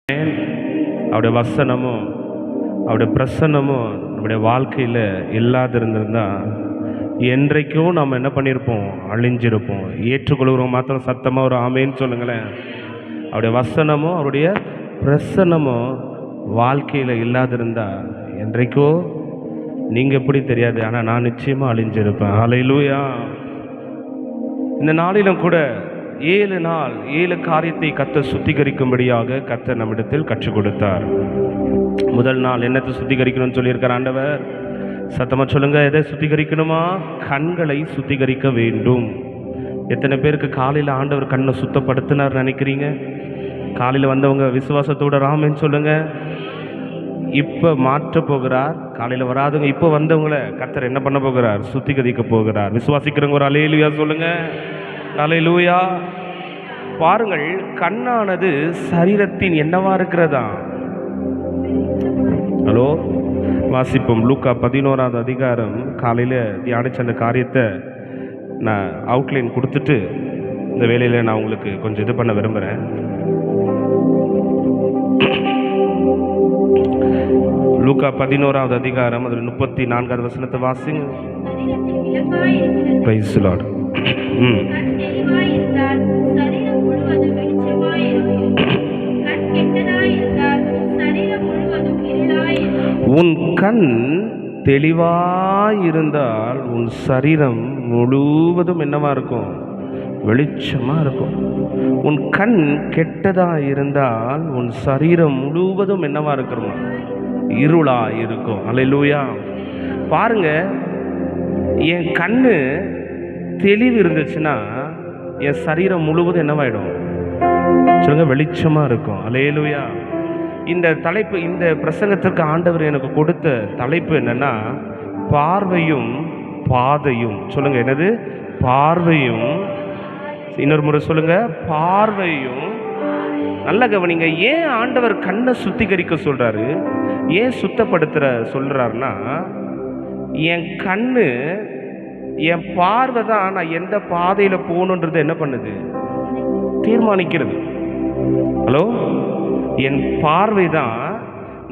அவருடைய வசனமும் அவருடைய பிரசன்னமும் நம்முடைய வாழ்க்கையில் இல்லாதிருந்திருந்தா என்றைக்கும் நம்ம என்ன பண்ணியிருப்போம், அழிஞ்சிருப்போம். ஏற்றுக்கொள்கிறோம் மாத்திரம் சத்தமாக ஒரு ஆமேன்னு சொல்லுங்களேன். அவருடைய வசனமும் அவருடைய பிரசன்னமும் வாழ்க்கையில் இல்லாதிருந்தா என்றைக்கோ நீங்கள் எப்படி தெரியாது, ஆனால் நான் நிச்சயமாக அழிஞ்சிருப்பேன். ஹல்லேலூயா. இந்த நாளிலும் கூட 7 நாள் 7 காரியத்தை கர்த்தர் சுத்திகரிக்கும்படியாக கர்த்தர் நம்மிடத்தில் கற்றுக் கொடுத்தார். முதல் நாள் என்னத்தை சுத்திகரிக்கணும்னு சொல்லியிருக்கார் ஆண்டவர்? சத்தமாக சொல்லுங்க. எதை சுத்திகரிக்கணுமா? கண்களை சுத்திகரிக்க வேண்டும். எத்தனை பேருக்கு காலையில் ஆண்டவர் கண்ணை சுத்தப்படுத்தினார் நினைக்கிறீங்க? காலையில் வந்தவங்க விசுவாசத்தோட ராமன் சொல்லுங்க. இப்போ மாற்ற போகிறார். காலையில் வராதவங்க இப்போ வந்தவங்கள கர்த்தர் என்ன பண்ண போகிறார்? சுத்திகரிக்க போகிறார். விசுவாசிக்கிறவங்க ஒரு அல்லேலூயா சொல்லுங்க. அல்லேலூயா. பாருங்கள், கண்ணானது சரீரத்தின் என்னவா இருக்கிறதா? ஹலோ, வாசிப்போம். லூக்கா 11ஆவது அதிகாரம். காலையில் தியானிச்ச அந்த காரியத்தை நான் அவுட்லைன் கொடுத்துட்டு இந்த வேலையில் நான் உங்களுக்கு கொஞ்சம் இது பண்ண விரும்புகிறேன். லூக்கா 11ஆவது அதிகாரம் அதில் 34ஆவது வசனத்தை வாசிங்க. Praise the Lord. உன் கண் தெளிவாயிருந்தால் உன் சரீரம் முழுவதும் என்னவா இருக்கும்? வெளிச்சமாக இருக்கும். உன் கண் கெட்டதாக இருந்தால் உன் சரீரம் முழுவதும் என்னவா இருக்கணும்? இருளா இருக்கும். அல்லேலூயா. பாருங்க, என் கண்ணு தெளிவு இருந்துச்சுன்னா என் சரீரம் முழுவதும் என்னவாயிடும் சொல்லுங்க? வெளிச்சமாக இருக்கும். அல்லேலூயா. இந்த தலைப்பு, இந்த பிரசங்கத்திற்கு ஆண்டவர் எனக்கு கொடுத்த தலைப்பு என்னன்னா, பார்வையும் பாதையும். சொல்லுங்க, என்னது? பார்வையும். இன்னொரு முறை சொல்லுங்க, பார்வையும். நல்ல கவனிங்க. ஏன் ஆண்டவர் கண்ணை சுத்திகரிக்க சொல்றாரு, ஏன் சுத்தப்படுத்துற சொல்றாருன்னா, என் கண்ணு, என் பார்வை தான் நான் எந்த பாதையில் போகணுன்றது என்ன பண்ணுது? தீர்மானிக்கிறது. ஹலோ, என் பார்வை தான்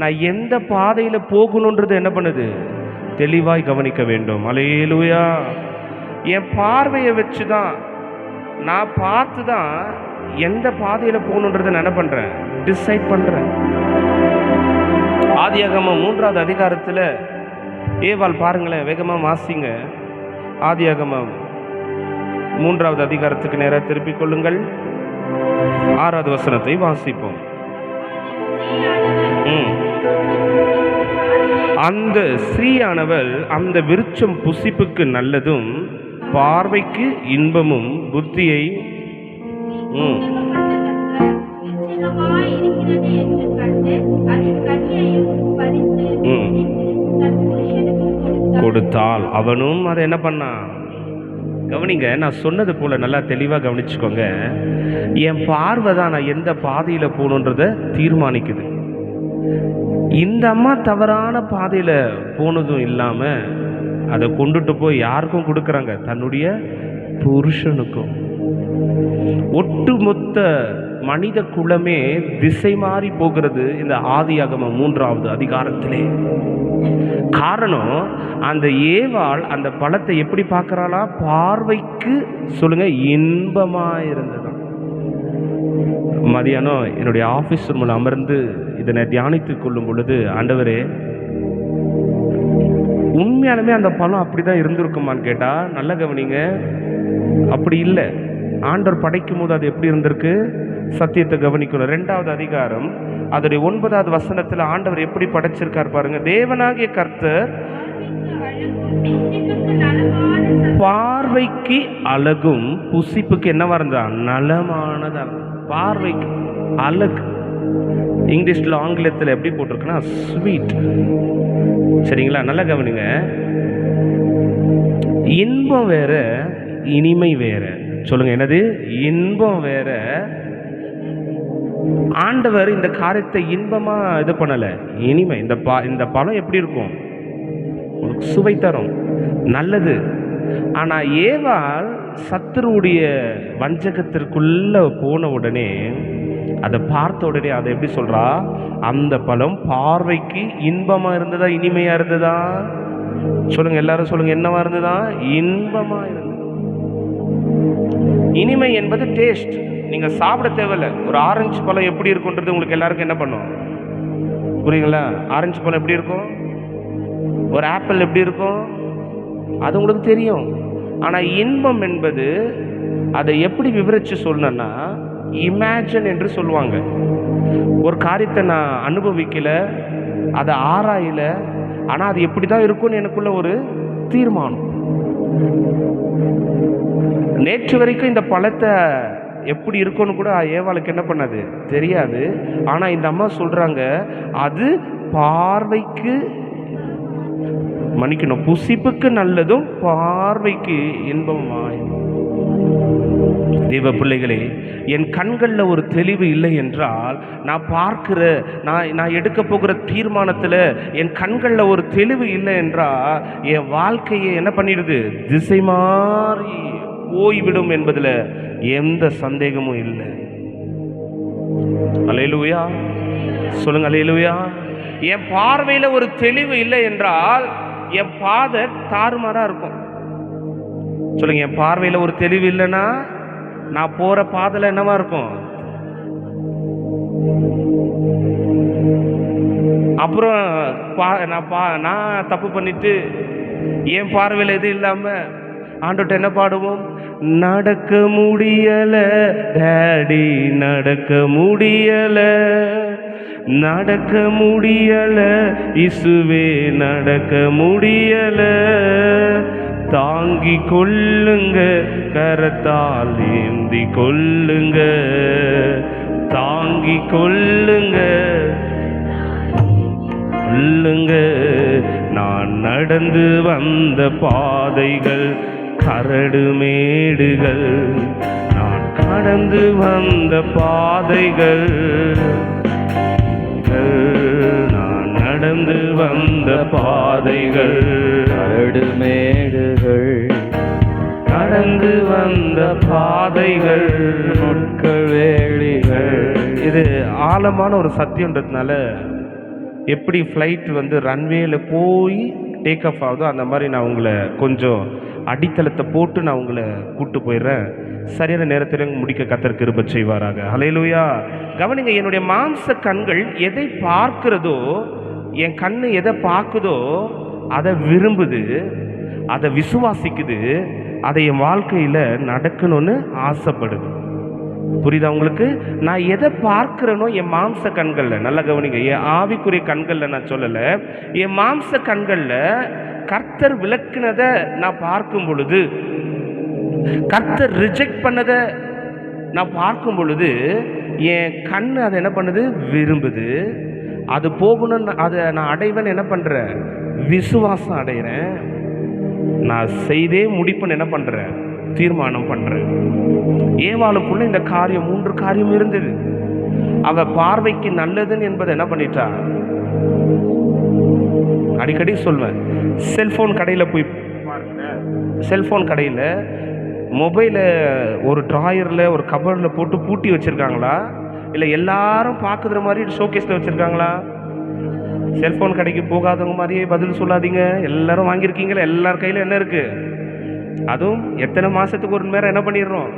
நான் எந்த பாதையில் போகணுன்றது என்ன பண்ணுது? தெளிவாய் கவனிக்க வேண்டும். அல்லேலூயா. என் பார்வையை வச்சு தான் நான் பார்த்து தான் எந்த பாதையில் போகணுன்றதை நான் என்ன பண்ணுறேன்? டிசைட் பண்ணுறேன். ஆதியாகமம் 3ஆவது அதிகாரத்தில் ஏவாள், பாருங்களேன், வேகமாக வாசிங்க. ஆதியாகமம் 3ஆவது அதிகாரத்துக்கு நேராக திருப்பிக் கொள்ளுங்கள். 6ஆவது வசனத்தை வாசிப்போம். அந்த ஸ்திரீயானவள் அந்த விருட்சம் புசிப்புக்கு நல்லதும் பார்வைக்கு இன்பமும் புத்தியை கொடுத்தாள். அவனும் அதை என்ன பண்ணான்? கவனிங்க, நான் சொன்னது போல நல்லா தெளிவாக கவனிச்சுக்கோங்க. என் பார்வை தான் நான் எந்த பாதையில் போகணுன்றதை தீர்மானிக்குது. இந்த அம்மா தவறான பாதையில் போனதும் இல்லாமல் அதை கொண்டுட்டு போய் யாருக்கும் கொடுக்குறாங்க? தன்னுடைய புருஷனுக்கும். ஒட்டுமொத்த மனித குலமே திசை மாறி போகிறது இந்த ஆதியாகமம் 3ஆவது அதிகாரத்திலே. காரணம், அந்த ஏவாள் அந்த பழத்தை எப்படி பார்க்கறாளா? பார்வைக்கு சொல்லுங்க இன்பமாக இருந்தது. மதியானம் என்னுடைய ஆஃபீஸ் ரூமில் அமர்ந்து இதனை தியானித்து கொள்ளும் பொழுது, ஆண்டவரே, உண்மையாலுமே அந்த பழம் அப்படி தான் இருந்திருக்குமான்னு கேட்டால், நல்ல கவனிங்க, அப்படி இல்லை. ஆண்டவர் படைக்கும் போது அது எப்படி இருந்திருக்கு? சத்தியத்தை கவனிக்கணும். 2ஆவது அதிகாரம் அதோடைய 9ஆவது வசனத்தில் ஆண்டவர் எப்படி படைச்சிருக்கார் பாருங்க. தேவனாகிய கர்த்தர் பார்வைக்கு அழகும் புசிப்புக்கு என்னவா இருந்தா? நலமானதா. பார்வைக்கு அழகு. இங்கிலீஷ்ல, ஆங்கிலத்தில் எப்படி போட்டிருக்குன்னா ஸ்வீட். சரிங்களா? நல்லா கவனிங்க. இன்பம் வேற, இனிமை வேற. சொல்லுங்க, என்னது? இன்பம் வேற. ஆண்டவர் இந்த காரியத்தை இன்பமா இது பண்ணல, இனிமை. இந்த பழம் எப்படி இருக்கும்? சுவை தரும், நல்லது. ஆனா ஏவாள் சத்துருடைய வஞ்சகத்திற்குள்ள போன உடனே அதை பார்த்த உடனே அதை எப்படி சொல்றா, அந்த பழம் பார்வைக்கு இன்பமா இருந்ததா இனிமையா இருந்ததா? சொல்லுங்க, எல்லாரும் சொல்லுங்க, என்னவா இருந்ததா? இன்பமா இருந்தது. இனிமை என்பது டேஸ்ட். நீங்க சாப்பிட தேவையில்ல. ஒரு ஆரஞ்சு பழம் எப்படி இருக்குன்றது உங்களுக்கு எல்லாருக்கும் என்ன பண்ணும், புரியுங்களா? ஆரஞ்சு பழம் எப்படி இருக்கும், ஒரு ஆப்பிள் எப்படி இருக்கும், அது உங்களுக்கு தெரியும். ஆனா இன்பம் என்பது, அதை எப்படி விவரிச்சு சொல்லணும்னா, இமேஜின் என்று சொல்லுவாங்க. ஒரு காரியத்தை நான் அனுபவிக்கல, அதை ஆராயல, ஆனா அது எப்படி தான் இருக்கும்னு எனக்குள்ள ஒரு தீர்மானம். நேற்று வரைக்கும் இந்த பழத்தை எப்படி இருக்கும்னு கூட ஏவாளுக்கு என்ன பண்ணாது, தெரியாது. ஆனா இந்த அம்மா சொல்றாங்க, அது பார்வைக்கு, மன்னிக்கணும், புசிப்புக்கு நல்லதும் பார்வைக்கு இன்பமாய். தேவ பிள்ளைகளே, என் கண்களில் ஒரு தெளிவு இல்லை என்றால், நான் பார்க்கிற, நான் எடுக்க போகிற தீர்மானத்தில் என் கண்களில் ஒரு தெளிவு இல்லை என்றால், என் வாழ்க்கையை என்ன பண்ணிடுது, திசை மாறி போய்விடும் என்பதில் எந்த சந்தேகமும் இல்லை. அல்லேலூயா, சொல்லுங்க அல்லேலூயா. என் பார்வையில் ஒரு தெளிவு இல்லை என்றால் என் பாதை தாறுமாறா இருக்கும். சொல்லுங்க, என் பார்வையில் ஒரு தெளிவு இல்லைன்னா நான் போற பாதையில் என்னவா இருக்கும்? அப்புறம் நான் தப்பு பண்ணிட்டு என் பார்வையில் எது இல்லாம ஆண்டவர்ட்ட என்ன பாடுவோம்? நடக்க முடியல டாடி, நடக்க முடியல, நடக்க முடியல இசுவே, நடக்க முடியல, தாங்கி கொள்ளுங்க, கரத்தால் ஏந்தி கொள்ளுங்க, தாங்கி கொள்ளுங்க கொள்ளுங்க. நான் நடந்து வந்த பாதைகள் கரடு மேடுகள், நான் கடந்து வந்த பாதைகள், நான் நடந்து வந்த பாதைகள் கரடு மேடுகள், கடந்து வந்த பாதைகள், முட்கள் வேலிகள். இது ஆழமான ஒரு சத்தியன்றதுனால, எப்படி ஃப்ளைட் வந்து ரன்வேல போய் டேக் ஆஃப் ஆகுதோ அந்த மாதிரி நான் உங்களை கொஞ்சம் அடித்தளத்தை போட்டு நான் உங்களை கூட்டு போயிடுறேன். சரியான நேரத்தில் முடிக்க கர்த்தர் கிருபை செய்வாராக. ஹல்லேலூயா. கவனிங்க, என்னுடைய மாம்ச கண்கள் எதை பார்க்கிறதோ, என் கண்ணு எதை பார்க்குதோ அதை விரும்புது, அதை விசுவாசிக்குது, அதை என் வாழ்க்கையில் நடக்கணும்னு ஆசைப்படுது. புரியுதா உங்களுக்கு? நான் எதை பார்க்கிறேனோ என் மாம்ச கண்களில், நல்லா கவனிங்க, என் ஆவிக்குரிய கண்களில் நான் சொல்லலை, என் மாம்ச கண்களில் கர்த்தர் விளக்குனதை நான் பார்க்கும் பொழுது, கர்த்தர் ரிஜெக்ட் பண்ணதை நான் பார்க்கும் பொழுது, என் கண் அதை என்ன பண்ணுது, விரும்புது. அது போகணும்னு, அதை நான் அடைவேன்னு என்ன பண்ணுறேன், விசுவாசம் அடைகிறேன். நான் செய்தே முடிப்புன்னு என்ன பண்ணுறேன், தீர்மானம் பண்ணுறேன். ஏவாளுக்குள்ள இந்த காரியம், 3 காரியம் இருந்தது. அவ பார்வைக்கு நல்லதுன்னு என்பதை என்ன பண்ணிட்டா, அடிக்கடி சொல்வேன், செல்போன் கடையில் போய் பாருங்க, செல்போன் கடையில் மொபைலை ஒரு ட்ராயரில் ஒரு கபரில் போட்டு பூட்டி வச்சுருக்காங்களா, இல்லை எல்லாரும் பார்க்குற மாதிரி ஷோகேஸில் வச்சுருக்காங்களா? செல்போன் கடைக்கு போகாதவங்க மாதிரியே பதில் சொல்லாதீங்க. எல்லாரும் வாங்கியிருக்கீங்களா? எல்லார் கையிலும் என்ன இருக்குது? அதுவும் எத்தனை மாதத்துக்கு ஒரு நேரம் என்ன பண்ணிடுறோம்,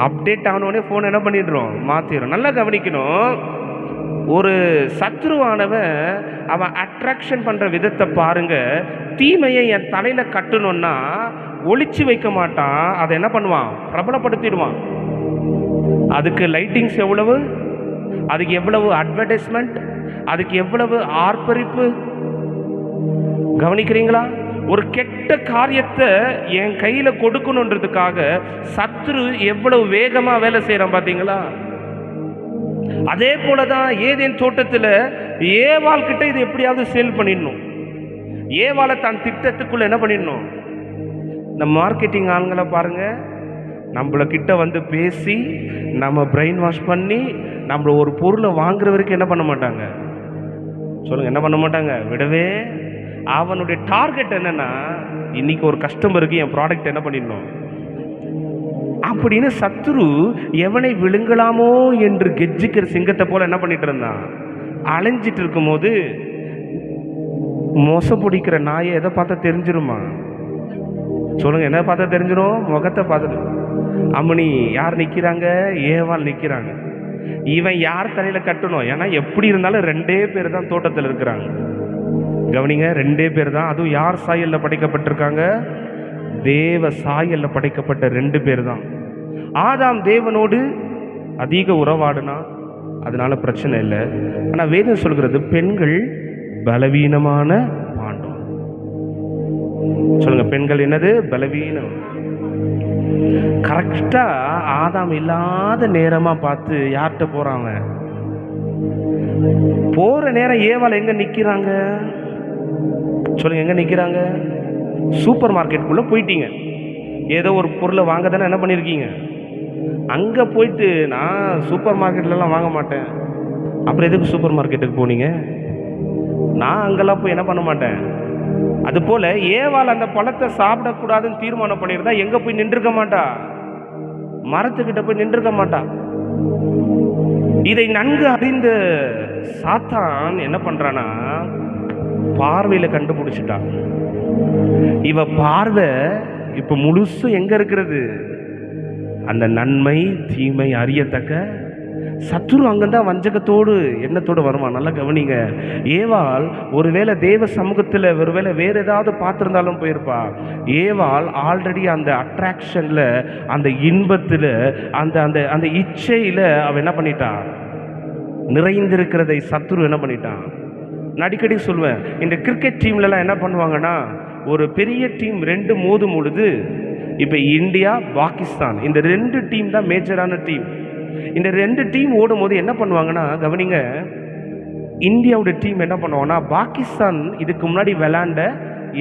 அப்டேட் ஆனோடனே ஃபோன் என்ன பண்ணிடுறோம், மாற்றிடுறோம். நல்லா கவனிக்கணும். ஒரு சத்ருவானவன் அவன் அட்ராக்ஷன் பண்ணுற விதத்தை பாருங்க. தீமையை என் தலையில் கட்டணும்னா ஒளிச்சு வைக்க மாட்டான், அதை என்ன பண்ணுவான், பிரபலப்படுத்திடுவான். அதுக்கு லைட்டிங்ஸ் எவ்வளவு, அதுக்கு எவ்வளவு அட்வர்டைஸ்மெண்ட், அதுக்கு எவ்வளவு ஆர்ப்பரிப்பு. கவனிக்கிறீங்களா? ஒரு கெட்ட காரியத்தை என் கையில் கொடுக்கணுன்றதுக்காக சத்ரு எவ்வளவு வேகமாக வேலை செய்கிறான் பார்த்தீங்களா? அதே போல தான் ஏதேன் தோட்டத்தில் ஏவாள் கிட்ட இது எப்படியாவது சேல் பண்ணிடணும். ஏவாளை தான் திட்டத்துக்குள்ள என்ன பண்ணிடணும். இந்த மார்க்கெட்டிங் ஆளுங்களை பாருங்க, நம்மள கிட்ட வந்து பேசி நம்ம பிரெயின் வாஷ் பண்ணி நம்மள ஒரு பொருளை வாங்குற வரைக்கும் என்ன பண்ண மாட்டாங்க, சொல்லுங்க, என்ன பண்ண மாட்டாங்க, விடவே. அவனுடைய டார்கெட் என்னன்னா, இன்னைக்கு ஒரு கஸ்டமருக்கு என் ப்ராடக்ட் என்ன பண்ணிடணும். அப்படின்னு சத்துரு எவனை விழுங்கலாமோ என்று கெஜ்ஜிக்கிற சிங்கத்தை போல என்ன பண்ணிட்டு இருந்தான், அலைஞ்சிட்டு இருக்கும்போது மோசம் பிடிக்கிற நாயை எதை பார்த்தா தெரிஞ்சிருமா? சொல்லுங்க, என்ன பார்த்தா தெரிஞ்சிடும்? முகத்தை பார்த்துட்டு. அம்மனி யார் நிற்கிறாங்க? ஏவாள் நிற்கிறாங்க. இவன் யார் தலையில் கட்டணும்? ஏன்னா எப்படி இருந்தாலும் 2 பேர் தான் தோட்டத்தில் இருக்கிறாங்க. கவனிங்க, 2 பேர் தான். அதுவும் யார் சாயலில் படைக்கப்பட்டிருக்காங்க? தேவ சாயலில் படைக்கப்பட்ட 2 பேர் தான். ஆதாம் தேவனோடு அதிக உறவாடுனா, அதனால பிரச்சனை இல்லை. ஆனால் வேதம் சொல்கிறது பெண்கள் பலவீனமான பாண்டம். சொல்லுங்க, பெண்கள் என்னது? பலவீனம். கரெக்டா ஆதாம் இல்லாத நேரமா பார்த்து யார்கிட்ட போறாங்க? போற நேரம் ஏவாள் எங்க நிக்கிறாங்க? சொல்லுங்க, எங்க நிக்கிறாங்க? சூப்பர் மார்க்கெட்டுக்குள்ள போயிட்டீங்க. ஏதோ ஒரு பொருளை வாங்க தானே என்ன பண்ணிருக்கீங்க? அங்க போயிட்டு நான் சூப்பர் மார்க்கெட்லாம் வாங்க மாட்டேன். அப்புறம் எதுக்கு சூப்பர் மார்க்கெட்டுக்கு போனீங்க? நான் அங்கெல்லாம் போய் என்ன பண்ண மாட்டேன். அதுபோல ஏவாள் அந்த பழத்தை சாப்பிடக்கூடாதுன்னு தீர்மானம் பண்ணியிருந்தா எங்க போய் நின்றுக்க மாட்டா? மரத்துக்கிட்ட போய் நின்றுக்க மாட்டா. இதை நன்கு அறிந்த சாத்தான் என்ன பண்றானா, பார்வையில கண்டுபிடிச்சிட்டா. இவ பார்வை இப்ப முழுசும் எங்க இருக்கிறது? அந்த நன்மை தீமை அறியத்தக்க சத்துரு அங்கதான் வஞ்சகத்தோடு எண்ணத்தோடு வருவான். நல்லா கவனிங்க. ஏவாள் ஒருவேளை தேவ சமூகத்தில் ஒருவேளை வேற ஏதாவது பார்த்துருந்தாலும் போயிருப்பா. ஏவாள் ஆல்ரெடி அந்த அட்ராக்ஷன்ல, அந்த இன்பத்தில், அந்த அந்த அந்த இச்சையில அவ என்ன பண்ணிட்டான்? நிறைந்திருக்கிறதை சத்துரு என்ன பண்ணிட்டான்? நான் அடிக்கடி சொல்லுவேன், இந்த கிரிக்கெட் டீம்லலாம் என்ன பண்ணுவாங்கன்னா, ஒரு பெரிய டீம் 2 மோதும் பொழுது, இப்போ இந்தியா பாகிஸ்தான் இந்த 2 டீம் தான் மேஜரான டீம். இந்த 2 டீம் ஓடும் போது என்ன பண்ணுவாங்கன்னா, கவனிங்க, இந்தியாவோட டீம் என்ன பண்ணுவாங்கன்னா, பாகிஸ்தான் இதுக்கு முன்னாடி விளையாண்ட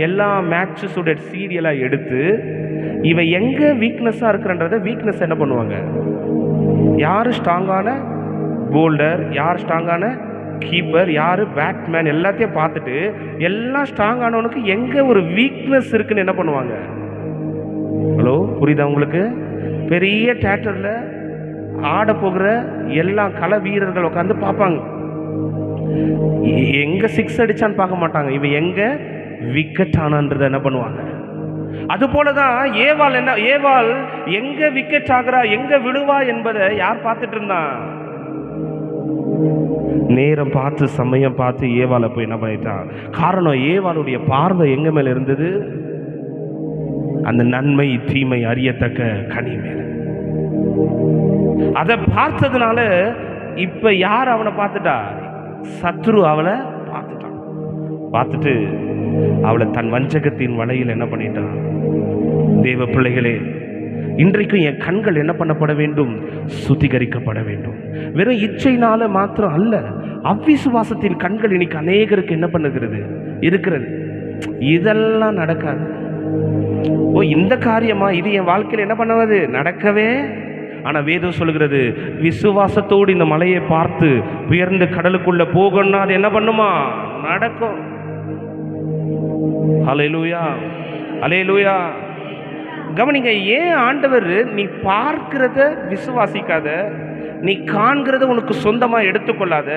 எல்லா மேட்சஸோட சீரியலாக எடுத்து இவ எங்க வீக்னஸாக இருக்கிறன்றத வீக்னஸ் என்ன பண்ணுவாங்க, யார் ஸ்ட்ராங்கான போல்டர், யார் ஸ்ட்ராங்கான கீப்பர், யார் பேட்மேன் எல்லாத்தையும் பார்த்துட்டு எல்லாம் ஸ்ட்ராங்கானவனுக்கு எங்கே ஒரு வீக்னஸ் இருக்குன்னு என்ன பண்ணுவாங்க. ஹலோ, புரியுதா உங்களுக்கு? பெரிய தியேட்டரில் ஆட போகிற எல்லா கல வீரர்கள் உட்காந்து பார்ப்பாங்க. எங்க 6 அடிச்சான்னு பார்க்க மாட்டாங்க, இவ எங்க விக்கெட் ஆனான்றதை என்ன பண்ணுவாங்க. அது போலதான் ஏவாள் எங்க விக்கெட் ஆகிறா, எங்க விழுவா என்பதை யார் பார்த்துட்டு இருந்தான்? நேரம் பார்த்து சமயம் பார்த்து ஏவாளை போய் என்ன பண்ணிட்டான். காரணம், ஏவாளுடைய பார்வை எங்க மேல இருந்தது? அந்த நன்மை தீமை அறியத்தக்க கனி மேல. அதை பார்த்ததுனால இப்ப யார் அவனை பார்த்துட்டா? சத்ரு அவளை பார்த்துட்டான். பார்த்துட்டு அவளை தன் வஞ்சகத்தின் வலையில் என்ன பண்ணிட்டான். தேவ பிள்ளைகளே, இன்றைக்கும் என் கண்கள் என்ன பண்ணப்பட வேண்டும்? சுத்திகரிக்கப்பட வேண்டும். வெறும் இச்சையினால மாத்திரம் அல்ல, அவ்விசுவாசத்தின் கண்கள் இன்னைக்கு அநேகருக்கு என்ன பண்ணுகிறது இருக்கிறது. இதெல்லாம் நடக்காது. ஓ, இந்த காரியமா இது என் வாழ்க்கையில் என்ன பண்ணுவது? நடக்கவே. ஆனா வேதம் சொல்கிறது, விசுவாசத்தோடு இந்த மலையை பார்த்து உயர்ந்து கடலுக்குள்ள போகணும்னா அது என்ன பண்ணுமா? நடக்கும். ஹல்லேலூயா, ஹல்லேலூயா. கவனிங்க, ஏன் ஆண்டவர் நீ பார்க்கிறத விசுவாசிக்காத, நீ காண்கிறத உனக்கு சொந்தமா எடுத்துக்கொள்ளாத,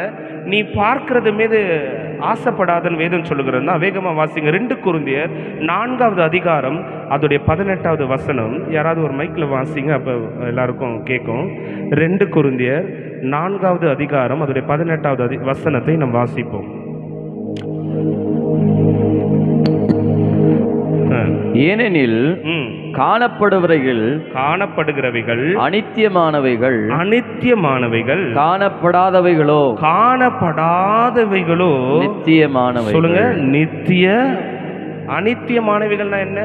நீ பார்க்கிறது மீது ஆசைப்படாதன்னு வேதம் சொல்லுகிறதுனா, வேகமாக வாசிங்க. 2 கொரிந்தியர் 4வது அதிகாரம் அதோடைய 18வது வசனம். யாராவது ஒரு மைக்கில் வாசிங்க, அப்போ எல்லாருக்கும் கேட்கும். 2 கொரிந்தியர் 4வது அதிகாரம் அதோடைய 18வது வசனத்தை நாம் வாசிப்போம். ஏனெனில் காணப்படுகிறவைகள் அனித்தியமானவைகள், காணப்படாதவைகளோ நித்தியமானவை. சொல்லுங்க, நித்திய. அனித்தியமானவைகள்னா என்ன?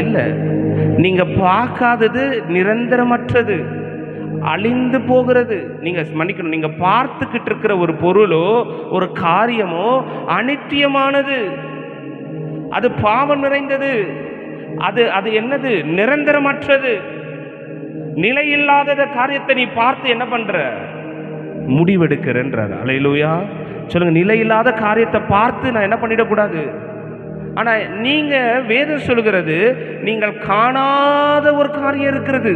இல்ல, நீங்க பார்க்காதது நிரந்தரமற்றது, அழிந்து போகிறது. நீங்க மன்னிக்கணும், நீங்க பார்த்துக்கிட்டு இருக்கிற ஒரு பொருளோ ஒரு காரியமோ அனித்தியமானது, அது பாவம் நிறைந்தது, அது என்னது? நிரந்தரமற்றது, நிலையில்லாத காரியத்தை நீ பார்த்து என்ன பண்ற? முடிவெடுக்கிறன்றார். அல்லேலூயா. சொல்லுங்க, நிலையில்லாத காரியத்தை பார்த்து நான் என்ன பண்ணிடக்கூடாது? ஆனா நீங்க வேதம் சொல்கிறது நீங்கள் காணாத ஒரு காரியம் இருக்கிறது.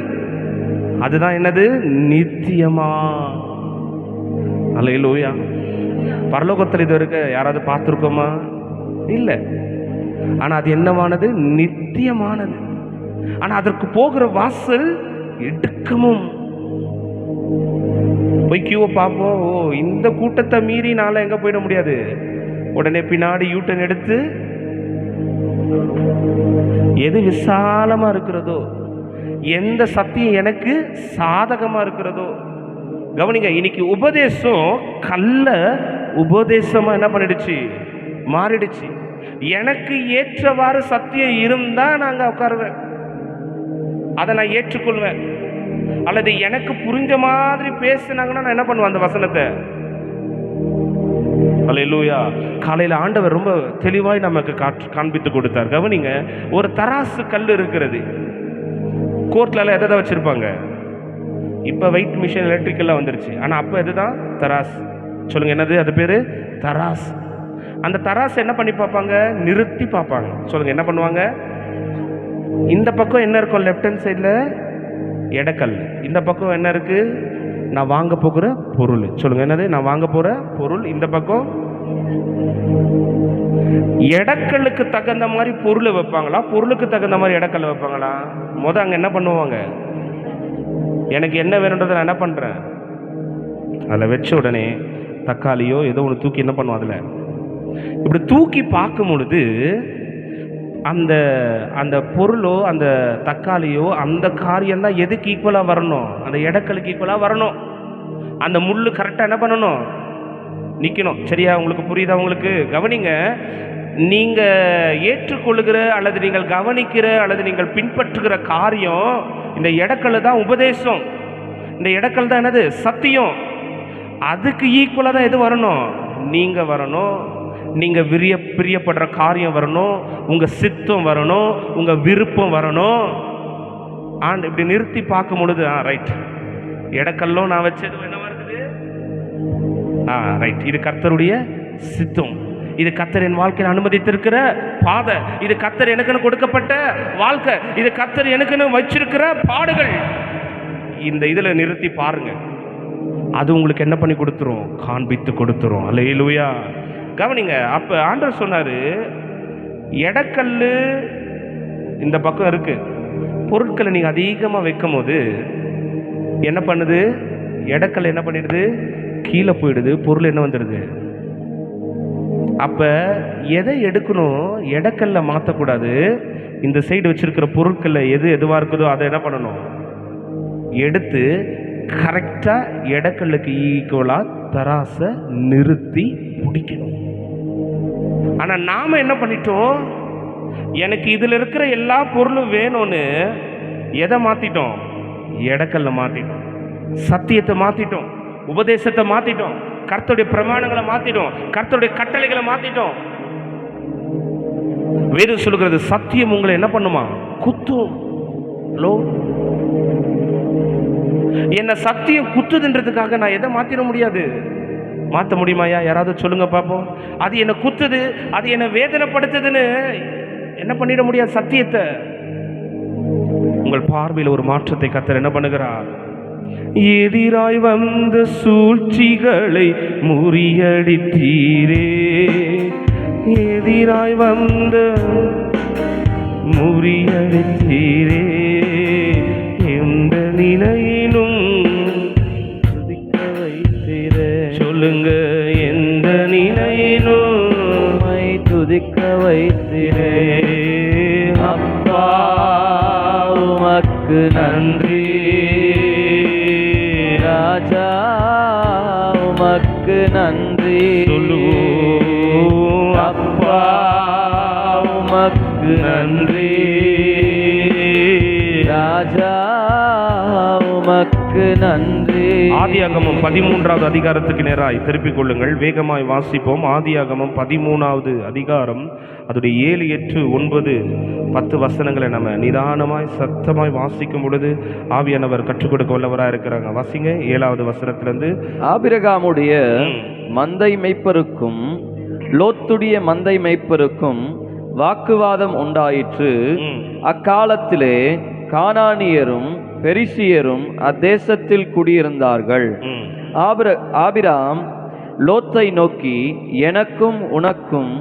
அதுதான் என்னது? நித்தியமா. அல்லேலூயா. பரலோகத்தில் இது வரைக்கும் யாராவது பார்த்துருக்கோமா? இல்லை. ஆனா அது என்னவானது? நித்தியமானது. ஆனா அதற்கு போகிற வாசல் இடுக்கமும். போய் கியூவை பார்ப்போம். ஓ, இந்த கூட்டத்தை மீறி நாளை எங்க போயிட முடியாது. உடனே பின்னாடி யூட்டன் எடுத்து எது விசாலமா இருக்கிறதோ, எந்த சத்தியம் எனக்கு சாதகமா இருக்கிறதோ. கவனிங்க, இன்னைக்கு உபதேசம் கள்ள உபதேசமா என்ன பண்ணிடுச்சு? மாறிடுச்சு. எனக்கு ஏற்றவாறு சத்தியம் இருந்தா நாங்க உட்காருவேன், அதை நான் ஏற்றுக்கொள்வேன். அல்லது எனக்கு புரிஞ்ச மாதிரி பேசினாங்கன்னா நான் என்ன பண்ணுவேன்? அந்த வசனத்தை. அல்லேலூயா. காலையில் ஆண்டவர் ரொம்ப தெளிவாய் நமக்கு காண்பித்து கொடுத்தார். கவனிங்க, ஒரு தராசு கல் இருக்கிறது. கோர்ட்ல எதை வச்சிருப்பாங்க? இப்போ வெயிட் மிஷின் எலக்ட்ரிக்கெல்லாம் வந்துருச்சு. ஆனால் அப்போ எதுதான்? தராஸ். சொல்லுங்க, என்னது அது பேர்? தராஸ். அந்த தராஸ் என்ன பண்ணி பார்ப்பாங்க? நிறுத்தி பார்ப்பாங்க. சொல்லுங்க, என்ன பண்ணுவாங்க? இந்த பக்கம் என்ன இருக்கும்? லெஃப்ட் ஹேண்ட் சைடில் எடைக்கல். இந்த பக்கம் என்ன இருக்கு? நான் வாங்க போகிற பொருள். சொல்லுங்க, என்னது? நான் வாங்க போகிற பொருள். இந்த பக்கம் எடைக்கல்லுக்கு தகுந்த மாதிரி பொருளை வைப்பாங்களா? பொருளுக்கு தகுந்த மாதிரி எடைக்கல் வைப்பாங்களா? அங்கே என்ன பண்ணுவாங்க? எனக்கு என்ன வேணுன்றதை நான் என்ன பண்ணுறேன்? அதில் வச்ச உடனே தக்காளியோ ஏதோ ஒன்று தூக்கி என்ன பண்ணுவோம்? அதில் இப்படி தூக்கி பார்க்கும் பொழுது அந்த அந்த பொருளோ அந்த தக்காளியோ அந்த காரியம் தான் எதுக்கு ஈக்குவலாக வரணும்? அந்த எடைக்கலுக்கு ஈக்குவலாக வரணும். அந்த முள் கரெக்டாக என்ன பண்ணணும்? நிற்கணும். சரியா? உங்களுக்கு புரியுதா? உங்களுக்கு கவனிங்க, நீங்கள் ஏற்றுக்கொள்ளுகிற அல்லது நீங்கள் கவனிக்கிற அல்லது நீங்கள் பின்பற்றுகிற காரியம், இந்த எடைக்கல் தான் உபதேசம். இந்த எடைக்கல் தான் என்னது? சத்தியம். அதுக்கு ஈக்குவலாக தான் எது வரணும்? நீங்கள் வரணும். நீங்கள் பிரியப்படுற காரியம் வரணும், உங்கள் சித்தம் வரணும், உங்கள் விருப்பம் வரணும். ஆண்டு இப்படி நிறுத்தி பார்க்கும் பொழுது ரைட், எடைக்கல்லும் நான் வச்சது என்னவா இருக்குது? ரைட், இது கர்த்தருடைய சித்தம். இது கர்த்தர் என் வாழ்க்கையில் அனுமதித்திருக்கிற பாதை. இது கர்த்தர் எனக்குன்னு கொடுக்கப்பட்ட வாழ்க்கை. இது கர்த்தர் எனக்குன்னு வச்சிருக்கிற பாடுகள். இந்த இதில் நிறுத்தி பாருங்க, அது உங்களுக்கு என்ன பண்ணி கொடுத்துரும்? காண்பித்து கொடுத்துரும். அல்லேலூயா. கவனிங்க, அப்போ ஆண்டவர் சொன்னார், எடைக்கல் இந்த பக்கம் இருக்கு. பொருட்களை நீங்கள் அதிகமாக வைக்கும் போது என்ன பண்ணுது? எடைக்கல் என்ன பண்ணிடுது? கீழே போயிடுது. பொருள் என்ன வந்துடுது? அப்போ எதை எடுக்கணும்? எடைக்கல்ல மாற்றக்கூடாது. இந்த சைடு வச்சிருக்கிற பொருட்களில் எதுவாக இருக்குதோ அதை என்ன பண்ணணும்? எடுத்து கரெக்டாக எடைக்கல்லுக்கு ஈக்குவலாக தராசை நிறுத்தி பிடிக்கணும். ஆனால் நாம் என்ன பண்ணிட்டோம்? எனக்கு இதில் இருக்கிற எல்லா பொருளும் வேணும்னு எதை மாற்றிட்டோம்? எடைக்கல்ல மாற்றிட்டோம். சத்தியத்தை மாற்றிட்டோம். உபதேசத்தை மாற்றிட்டோம். கர்த்தருடைய பிரமாணங்களை மாற்றிட்டோம். கர்த்தருடைய கட்டளைகளை மாற்றிட்டோம். வேதம் சொல்லுகிறது, சத்தியம் உங்களை என்ன பண்ணுமா? குத்தும். ஹலோ, என்ன சத்தியம் குத்துதுன்றதுக்காக நான் எதை மாற்றிட முடியாது. மாற்ற முடியுமாயா? யாராவது சொல்லுங்க பார்ப்போம். அது என்ன குத்துது, அது என்ன வேதனைப்படுத்துதுன்னு என்ன பண்ணிட முடியாது. சத்தியத்தை உங்கள் பார்வையில் ஒரு மாற்றத்தை கர்த்தர் என்ன பண்ணுகிறார்? எதிராய் வந்த சூழ்ச்சிகளை முறியடித்தீரே. எதிராய் வந்த முறியடித்தீரே. எந்த நிலையிலும் துதிக்க வைத்தீரே. சொல்லுங்க, எந்த நிலையிலும் துதிக்க வைத்தீரே. அப்பா உமக்கு நன்றி. ராஜா உமக்கு நன்றி. சொல்லுவோம், அப்பா உமக்கு நன்றி. ராஜா உமக்கு நன்றி. ஆதியாகமம் 13வது அதிகாரத்துக்கு நேராய் திருப்பிக் கொள்ளுங்கள். வேகமாய் வாசிப்போம். ஆதியாகமம் 13வது அதிகாரம், அதோடைய 7, 8, 9, 10 வசனங்களை நம்ம நிதானமாய் சத்தமாய் வாசிக்கும் பொழுது ஆவியானவர் கற்றுக் கொடுக்க வல்லவராக இருக்கிறாங்க. வாசிங்க 7வது வசனத்திலிருந்து. ஆபிரகாமுடைய மந்தை மேய்ப்பருக்கும் லோத்துடைய மந்தை மேய்ப்பருக்கும் வாக்குவாதம் உண்டாயிற்று. ம். அக்காலத்திலே கானானியரும் பெரிசியரும் அத்தேசத்தில் குடியிருந்தார்கள். ம். ஆபிராம் லோத்தை நோக்கி, எனக்கும் உனக்கும்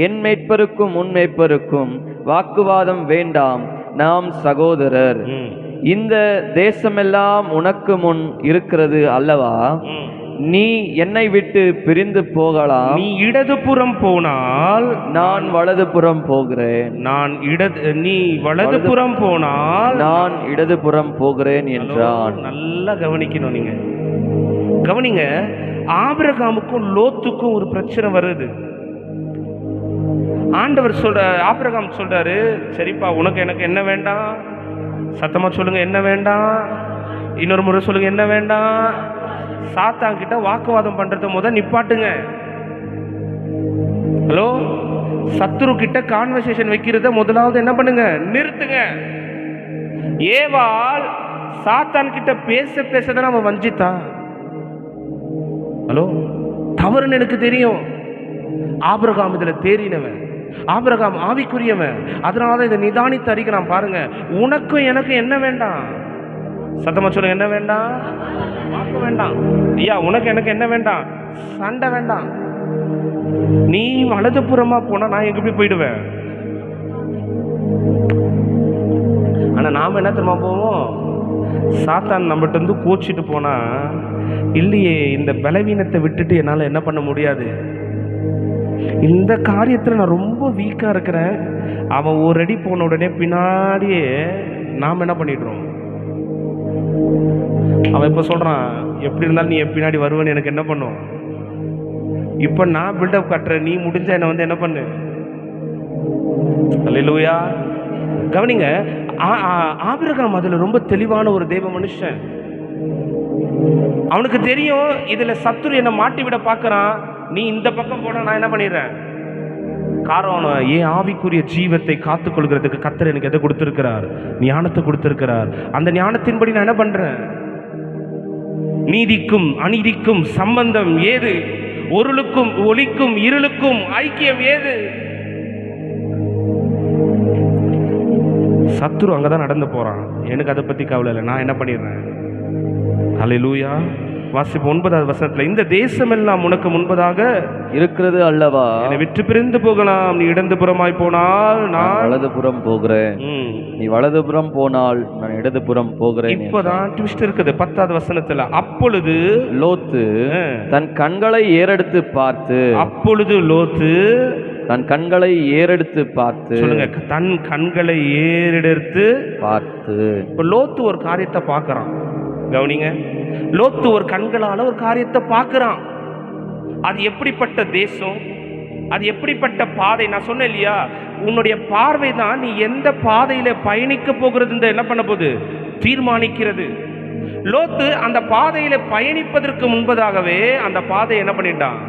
என் மேய்ப்பருக்கும் உன் மேய்ப்பருக்கும் வாக்குவாதம் வேண்டாம், நாம் சகோதரர். ம். இந்த தேசமெல்லாம் உனக்கு முன் இருக்கிறது அல்லவா? ம். நீ என்னை விட்டு பிரிந்து போகலாம். நீ இடதுபுறம் போனால் நான் வலதுபுறம் போகிறேன். நீ வலதுபுறம் போனால் நான் இடதுபுறம் போகிறேன் என்றான். நல்லா கவனிக்கணும். நீங்க கவனிங்க, ஆபிரகாமுக்கும் லோத்துக்கும் ஒரு பிரச்சனை வருது. ஆண்டவர் ஆபிரகாம் சொல்றாரு, சரிப்பா, உனக்கு எனக்கு என்ன வேண்டாம்? சத்தமா சொல்லுங்க, என்ன வேண்டாம்? இன்னொரு முறை சொல்லுங்க, என்ன வேண்டாம்? சாத்தான் கிட்ட வாக்குவாதம் பண்றத முத நிப்பாட்டுங்க. ஹலோ, சத்துரு கிட்ட கான்வர்சேஷன் வைக்கிறத முதலாவது என்ன நிறுத்துங்க. ஏவாள் சாத்தான் கிட்ட பேசதான் அவன் வஞ்சித்தா. ஹலோ, தவறுன்னு எனக்கு தெரியும். ஆபிரகாம் இதுல தேறினவன், ஆபிரகாம் ஆவிக்குரியவன். அதனால இதை நிதானித்து அறிக்கிறான். பாருங்க, உனக்கும் எனக்கும் என்ன வேண்டாம்? சத்தமா சொல்லுங்க, என்ன வேண்டாம்? வாக்கு வேண்டாம். ஐயா, உனக்கு எனக்கு என்ன வேண்டாம்? சண்டை வேண்டாம். நீ வலதுபுறமா போனா நான் எங்க போய் போயிடுவேன். ஆனா நாம என்ன தெரியுமா போவோம்? சாத்தான் நம்மகிட்ட இருந்து கோச்சிட்டு போனா, இல்லையே இந்த பலவீனத்தை விட்டுட்டு என்னால என்ன பண்ண முடியாது, இந்த காரியத்துல நான் ரொம்ப வீக்கா இருக்கிறேன். அவன் ஒரு அடி போன உடனே பின்னாடியே நாம் என்ன பண்ணிடுறோம்? அவன் இப்ப சொல்றான், எப்படி இருந்தாலும் நீ என் பின்னாடி வருவேன்னு எனக்கு என்ன பண்ணும்? இப்ப நான் பில்டப் கட்டுறேன், நீ முடிஞ்சா என்ன வந்து என்ன பண்ணு. அல்லேலூயா. கவனிங்க, ஆபிரகாம் அதுல ரொம்ப தெளிவான ஒரு தேவ மனுஷன். அவனுக்கு தெரியும் இதுல சத்துரு என்ன மாட்டி விட பார்க்கறான். நீ இந்த பக்கம் போனா நான் என்ன பண்ணிடுறேன்? காரணம், ஏன் ஆவிக்குரிய ஜீவத்தை காத்துக் கொள்கிறதுக்கு கர்த்தர் எனக்கு எதை கொடுத்திருக்கிறார்? ஞானத்தை கொடுத்திருக்கிறார். அந்த ஞானத்தின்படி நான் என்ன பண்றேன்? நீதிக்கும் அநீதிக்கும் சம்பந்தம் ஏது? ஒருளுக்கும் ஒளிக்கும் இருளுக்கும் ஐக்கியம் ஏது? சத்துரு அங்கதான் நடந்து போறான். எனக்கு அதை பத்தி கவலை இல்லை. நான் என்ன பண்ணிடுறேன்? ஹல்லேலூயா. வாசிப்பு 9வது வசனத்துல, இந்த தேசம் எல்லாம் உனக்கு முன்பதாக இருக்கிறது அல்லவா? என்னை விட்டு பிரிந்து போகலாம். நீ இடதுபுறமாய் போனால் நான் வலதுபுறம் போகிறேன். நீ வலதுபுறம் போனால் நான் இடதுபுறம் போகிறேன். இப்பதான் ட்விஸ்ட் இருக்குது 10வது வசனத்துல. அப்பொழுது லோத்து தன் கண்களை ஏறெடுத்து பார்த்து, அப்பொழுது லோத்து தன் கண்களை ஏறெடுத்து பார்த்து, சொல்லுங்க, தன் கண்களை ஏறெடுத்து பார்த்து. இப்ப லோத்து ஒரு காரியத்தை பார்க்கறான். கவனிங்க, லோத்து ஒரு கண்களால ஒரு காரியத்தை பார்க்கறான். அது எப்படிப்பட்ட தேசம், அது எப்படிப்பட்ட பாதை? நான் சொன்னேன் இல்லையா, உன்னுடைய பார்வை தான் நீ எந்த பாதையில பயணிக்க போகிறது என்ன பண்ண போகுது தீர்மானிக்கிறது. லோத்து அந்த பாதையில பயணிப்பதற்கு முன்பதாகவே அந்த பாதையை என்ன பண்ணிட்டான்?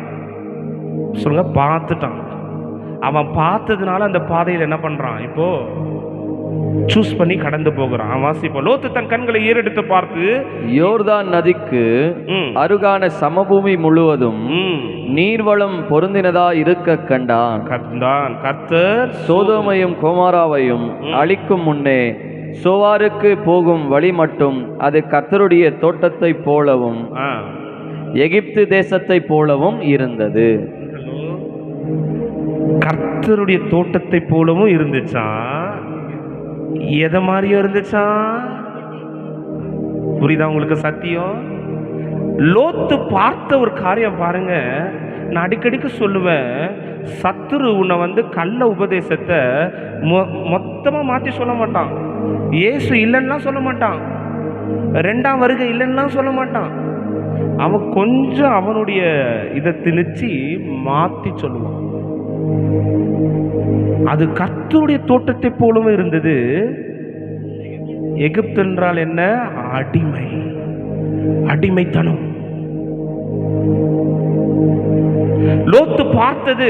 சொல்லுங்க, பார்த்துட்டான். அவன் பார்த்ததுனால அந்த பாதையில் என்ன பண்றான்? இப்போ சூஸ் பண்ணி கடந்து போகிறான். வாசிப்போம். லோத்து தன் கண்களை ஏறெடுத்து பார்த்து, யோர்தான் நதிக்கு அருகான சமபூமி முழுவதும் நீர்வளம் பொருந்தினதா இருக்க கண்டான். கர்த்தர் சோதோமையும் கோமாராவையும் அழிக்கும் முன்னே சோவாருக்கு போகும் வழி மட்டும் அது கர்த்தருடைய தோட்டத்தை போலவும் எகிப்து தேசத்தை போலவும் இருந்தது. கர்த்தருடைய தோட்டத்தை போலவும் இருந்துச்சான். எதை மாதிரியும் இருந்துச்சான்? புரியுதா உங்களுக்கு? சத்தியம். லோத்து பார்த்த ஒரு காரியம் பாருங்க. நான் அடிக்கடிக்கு சொல்லுவேன், சத்துரு உன்னை வந்து கள்ள உபதேசத்தை மொத்தமா மாத்தி சொல்ல மாட்டான். இயேசு இல்லைன்னா சொல்ல மாட்டான், 2ஆம் வருகை இல்லைன்னா சொல்ல மாட்டான். அவன் கொஞ்சம் அவனுடைய இதை திணிச்சு மாத்தி சொல்லுவான். அது கர்த்தருடைய தோட்டத்தை போலவும் இருந்தது. எகிப்து என்றால் என்ன? அடிமை, அடிமைத்தனம். லோத்து பார்த்தது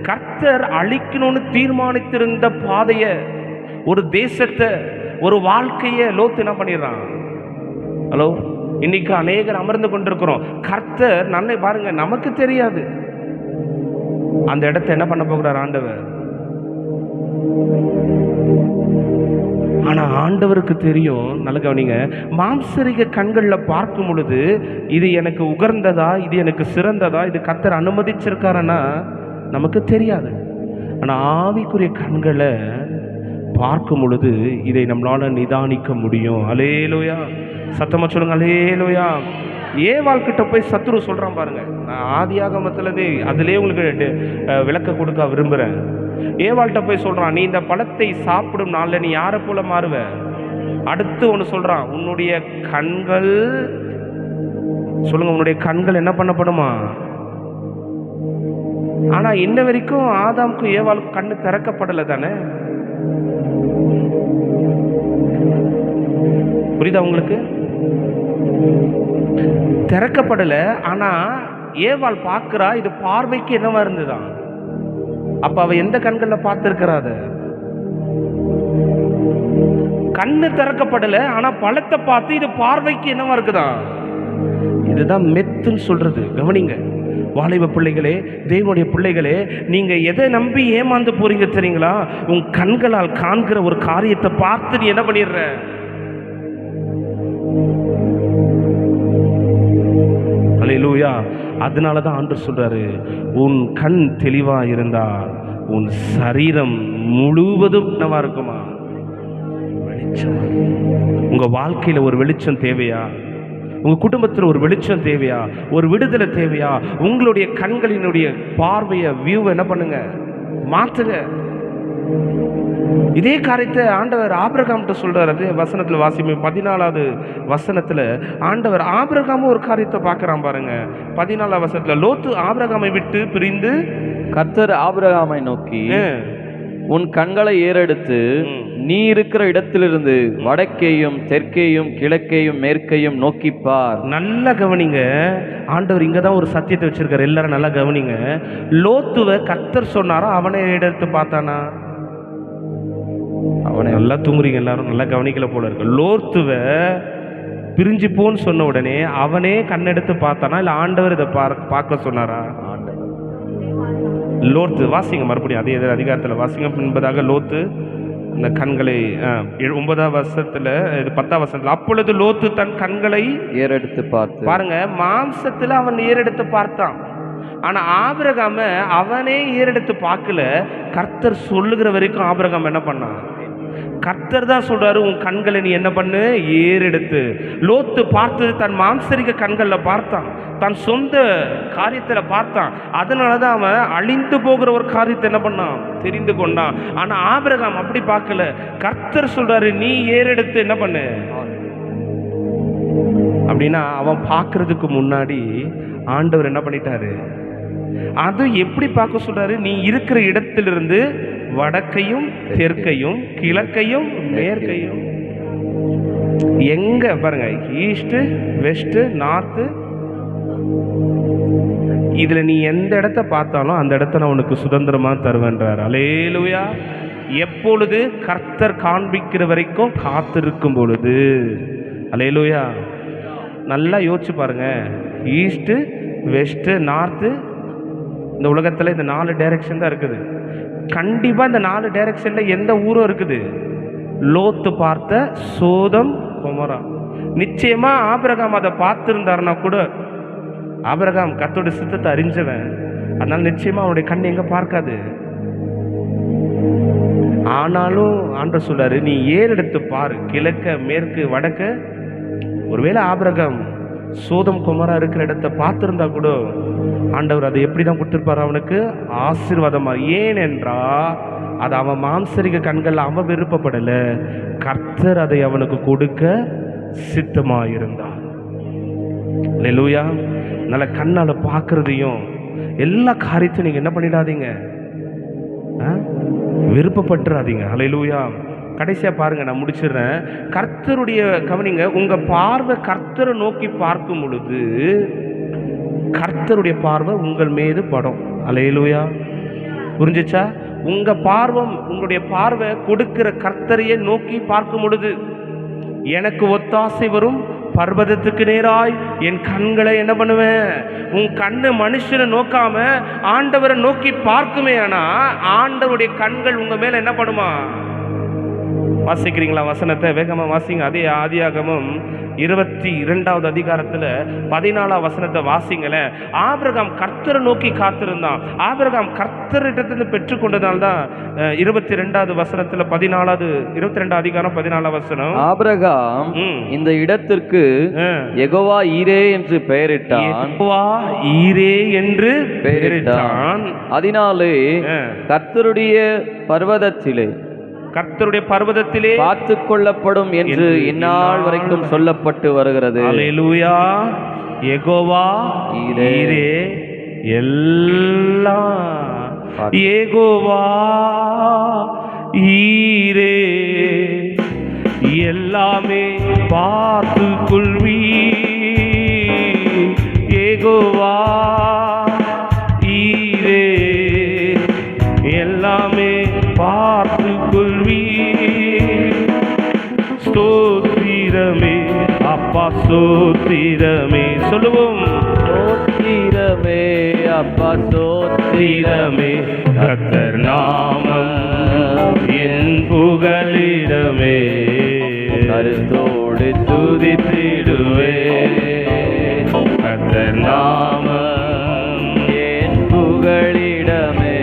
கர்த்தர் அழிக்கணும்னு தீர்மானித்திருந்த பாதைய, ஒரு தேசத்தை, ஒரு வாழ்க்கைய லோத்து என்ன பண்ணிடுறான்? ஹலோ, இன்னைக்கு அநேகர் அமர்ந்து கொண்டிருக்கிறோம். கர்த்தர் நன்மை பாருங்க, நமக்கு தெரியாது அந்த இடத்தை என்ன பண்ண போகிறார் ஆண்டவர். ஆனா ஆண்டவருக்கு தெரியும். நல்ல கவனிங்க, மாம்சரிக கண்கள்ல பார்க்கும் பொழுது இது எனக்கு உகர்ந்ததா, இது எனக்கு சிறந்ததா, இது கர்த்தர் அனுமதிச்சிருக்காருன்னா நமக்கு தெரியாது. ஆனா ஆவிக்குரிய கண்களை பார்க்கும் பொழுது இதை நம்மளால நிதானிக்க முடியும். அல்லேலூயா! சத்தமா சொல்லுங்க, அல்லேலூயா! ஏவாள்கிட்ட போய் சத்துரு சொல்றான் பாருங்க. நான் ஆதியாகமத்திலே அதிலே உங்களுக்கு விளக்க கொடுக்க விரும்புகிறேன். ஏவாள்கிட்ட போய் சொல்றான், நீ இந்த பழத்தை சாப்பிடும் நாளில் நீ யாரை போல மாறுவ. அடுத்து ஒன்று சொல்றான், உன்னுடைய கண்கள், சொல்லுங்க, உன்னுடைய கண்கள் என்ன பண்ணப்படுமா. ஆனா இன்ன வரைக்கும் ஆதாமுக்கும் ஏவாளுக்கும் கண்ணு திறக்கப்படலை தானே. புரியுதா உங்களுக்கு? திறக்கப்படல. ஆனா ஏவாள் பார்க்கிறா, இது பார்வைக்கு என்னவா இருந்துதான். அப்ப அவ எந்த கண்கள்ல பார்த்திருக்கிறாத. கண்ணு திறக்கப்படல, ஆனா பழத்தை பார்த்து இது பார்வைக்கு என்னவா இருக்குதா. இதுதான் மெத்துன்னு சொல்றது. கவனிங்க வாலிப பிள்ளைகளே, தேவனுடைய பிள்ளைகளே, நீங்க எதை நம்பி ஏமாந்து போறீங்க தெரியுங்களா? உன் கண்களால் காண்கிற ஒரு காரியத்தை பார்த்து நீ என்ன பண்ணிடுற. அல்லேலூயா! அதனால தான் ஆண்டவர் சொல்றாரு, உன் கண் தெளிவா இருந்தா உன் சரீரம் முழுவதும் என்னவா இருக்குமா, வெளிச்சம். உங்க வாழ்க்கையில ஒரு வெளிச்சம் தேவையா? உங்க குடும்பத்தில் ஒரு வெளிச்சம் தேவையா? ஒரு விடுதலை தேவையா? உங்களுடைய கண்களினுடைய பார்வையை, வியூவை என்ன பண்ணுங்க, மாற்றுங்க. இதே காரியத்தை ஆண்டவர் ஆபிரகாம்கிட்ட சொல்றாரு. அதே வசனத்தில் வாசிமை 14வது வசனத்தில் ஆண்டவர் ஆபிரகாமும் ஒரு காரியத்தை பார்க்குறான் பாருங்க. 14வது வசனத்தில், லோத்து ஆபிரகாமை விட்டு பிரிந்து கர்த்தர் ஆபிரகாமை நோக்கி, உன் கண்களை ஏறெடுத்து நீ இருக்கிற இடத்திலிருந்து வடக்கேயும் தெற்கேயும் கிழக்கேயும் மேற்கையும் நோக்கிப்பார். நல்லா கவனிங்க, ஆண்டவர் இங்கே தான் ஒரு சத்தியத்தை வச்சிருக்காரு. எல்லாரும் நல்லா கவனிங்க. லோத்துவை கர்த்தர் சொன்னாரா, அவனை எடுத்து பார்த்தானா? அவனை நல்லா தூங்குறீங்க எல்லாரும், நல்லா கவனிக்கல போல இருக்கு. லோத்துவை பிரிஞ்சு போன்னு சொன்ன உடனே அவனே கண்ணெடுத்து பார்த்தானா, இல்லை ஆண்டவர் இதை பார்க்க சொன்னாரா? லோத்து வாசிங்க மறுபடியும் அதே அதிகாரத்தில் வாசிங்க. என்பதாக லோத்து இந்த கண்களை 9வது வசனத்தில், 10வது வசனத்தில், அப்பொழுது லோத்து தன் கண்களை ஏறெடுத்து பார்த்து, பாருங்க, மாம்சத்தில் அவன் ஏறெடுத்து பார்த்தான். ஆனா ஆபிரகாம அவனே ஏறெடுத்து பார்க்கல. கர்த்தர் சொல்லுகிற வரைக்கும் ஆபிரகாம் என்ன பண்ணான்? கர்த்தர் தான் சொல்றாரு, உன் கண்களை நீ என்ன பண்ணு, ஏறெடுத்து. லோத்து பார்த்தது தன் மாம்சரிக கண்களில் பார்த்தான், தன் சொந்த காரியத்தில் பார்த்தான். அதனால தான் அவன் அழிந்து போகிற ஒரு காரியத்தை என்ன பண்ணான், தெரிந்து கொண்டான். ஆனா ஆபிரகாம் அப்படி பார்க்கல. கர்த்தர் சொல்றாரு, நீ ஏறெடுத்து என்ன பண்ணு. அப்படின்னா அவன் பார்க்கறதுக்கு முன்னாடி ஆண்டவர் என்ன பண்ணிட்டாரு, அது எப்படி பார்க்க சொல்றாரு, நீ இருக்கிற இடத்திலிருந்து வடக்கையும் தெற்கையும் கிழக்கையும் மேற்கையும், எங்க பாருங்க, ஈஸ்ட் வெஸ்ட் நார்த்து, இதுல நீ எந்த இடத்த பார்த்தாலும் அந்த இடத்த நான் உனக்கு சுதந்திரமா தருவேன்றார். அல்லேலூயா! எப்பொழுது? கர்த்தர் காண்பிக்கிற வரைக்கும் காத்திருக்கும் பொழுது. அல்லேலூயா! நல்லா யோசிச்சு பாருங்க. ஈஸ்ட்டு வெஸ்ட்டு நார்த்து, இந்த உலகத்தில் இந்த 4 டைரக்ஷன் தான் இருக்குது. கண்டிப்பாக இந்த 4 டைரக்ஷனில் எந்த ஊரும் இருக்குது? லோத்து பார்த்த சோதம் கொமோரா. நிச்சயமாக ஆபிரகாம் அதை பார்த்துருந்தாருன்னா கூட, ஆபிரகாம் கர்த்தருடைய சித்தத்தை அறிஞ்சவன், அதனால நிச்சயமாக அவனுடைய கண் எங்கே பார்க்காது. ஆனாலும் ஆண்டவர் சொல்றாரு, நீ ஏறெடுத்து பாரு, கிழக்க மேற்கு வடக்க. ஒருவேளை ஆபிரகாம் சோதம் குமாரா இருக்கிற இடத்தை பார்த்துருந்தா கூட ஆண்டவர் அதை எப்படி தான் கொடுத்துருப்பார் அவனுக்கு? ஆசீர்வாதமா. ஏனென்றா அது அவன் மாம்சரிக கண்கள் அவன் விருப்பப்படலை, கர்த்தர் அதை அவனுக்கு கொடுக்க சித்தமாயிருந்தார். அல்லேலூயா! நல்ல கண்ணால் பார்க்கறதையும் எல்லா காரியத்தையும் நீங்கள் என்ன பண்ணிடாதீங்க, விருப்பப்பட்டுறாதீங்க. அல்லேலூயா! கடைசியாக பாருங்க, நான் முடிச்சிடுறேன். கர்த்தருடைய கவனிங்க, உங்கள் பார்வை கர்த்தரை நோக்கி பார்க்கும் பொழுது கர்த்தருடைய பார்வை உங்கள் மீது படும். அல்லேலூயா! புரிஞ்சிச்சா? உங்கள் உங்களுடைய பார்வை கொடுக்கிற கர்த்தரையே நோக்கி பார்க்கும் பொழுது எனக்கு ஒத்தாசை வரும், பர்வதத்துக்கு நேராய் என் கண்களை என்ன பண்ணுவேன்? உன் கண்ணு மனுஷனை நோக்காம ஆண்டவரை நோக்கி பார்க்குமே. ஆனா ஆண்டவருடைய கண்கள் உங்க மேல என்ன பண்ணுமா? வாசிக்கிறீங்களா வசனத்தை? வேகமா வாசிங்க. அதே ஆதியாகமம் 22வது அதிகாரத்துல 14வது வசனத்தை வாசிங்களேன். ஆபிரகாம் கர்த்தரை நோக்கி காத்திருந்தான். ஆபிரகாம் கர்த்தரிடத்திலிருந்து பெற்றுக்கொண்டதால்தான் 22வது வசனத்துல 22வது அதிகாரம் 14வது வசனம். ஆபிரகாம் இந்த இடத்திற்கு யெகோவா ஈரே என்று பெயரிட்டான். யெகோவா ஈரே என்று பெயரிட்டான். அதனாலே கர்த்தருடைய பர்வதத்திலே பார்த்துக் கொள்ளப்படும் என்று இந்நாள் வரைக்கும் சொல்லப்பட்டு வருகிறது. அல்லேலூயா. யெகோவா ஈரே எல்லாம், யெகோவா ஈரே எல்லாமே பார்த்து கொள்வி. யெகோவா ஈரே எல்லாமே பார்த்து கொள்வி. ஸ்தோத்திரமே அப்பா ஸ்தோத்திரமே. சொல்லுவோம். ஸ்தோத்திரமே அப்பா ஸ்தோத்திரமே. கர்த்தர் நாமம் என் புகலிடமே. கருத்தோடு துதித்திடுவே. கர்த்தர் நாமம் என் புகலிடமே.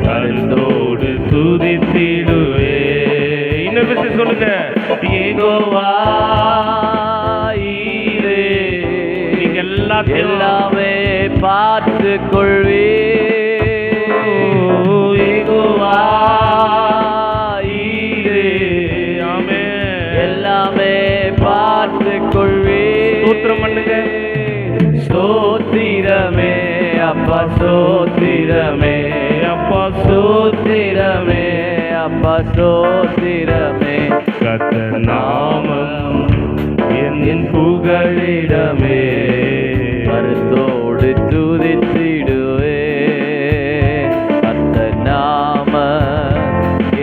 கருத்தோடு துதித்திடுவே. இன்னொரு விஷயம் சொல்லுங்க. யெகோவா ஈரே நீங்க எல்லாமே பார்த்து கொள்வே. யெகோவா ஈரே ஆமென் எல்லாமே பார்த்து கொள்வே. ஸ்தோத்திரம் பண்ணுங்க. ஸ்தோத்திரமே அப்பா ஸ்தோத்திரமே. அப்பா ஸ்தோத்திரமே அப்பா ஸ்தோத்திரமே. கர்த்தர் நாமம் என் புகலிடமே. கருத்தோடு துதித்திடுவே. கர்த்தர் நாமம்